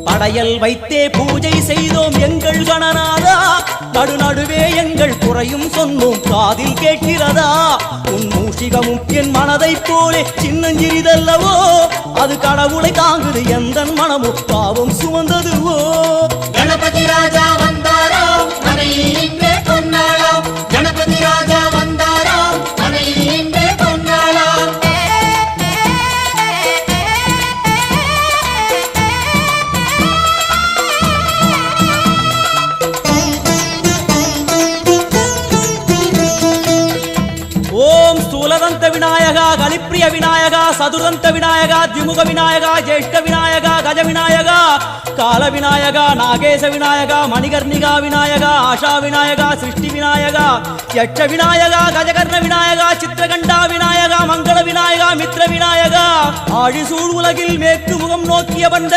படையல் வைத்தே பூஜை செய்தோம் எங்கள் கணநாதா, நடுநடுவே எங்கள் குறையும் சொன்னோம் காதில் கேட்கிறதா. உன் மூஷிகமும் என் மனதைப் போலே சின்னஞ்சிறிதல்லவோ, அது கடவுளை தாங்குது எந்த மனமும் பாவம் சுமந்ததுவோ. கணபதி ராஜா வந்தாரோ மனையில் இன்றே பொன்னாளாம், கணபதி ராஜா வந்தாரோ மனையில் இன்றே பொன்னாளாம். ஓம் ஸ்தூலதந்த விநாயகா, கலிப்பிரிய விநாயகா, சதுரந்த விநாயகா, திமுக விநாயகா, ஜேஷ்ட விநாயகா, கஜ விநாயகா, கால விநாயகா, நாகேச விநாயகா, மணிகர்ணிகா விநாயகா, ஆஷா விநாயகா, சிருஷ்டி விநாயகா, யட்ச விநாயகா, கஜகர்ண விநாயகா, சித்திரகண்டா விநாயகா, மங்கள விநாயகா, மித்ர விநாயகா, ஆழிசூழ் உலகில் மேற்கு முகம் நோக்கிய வந்த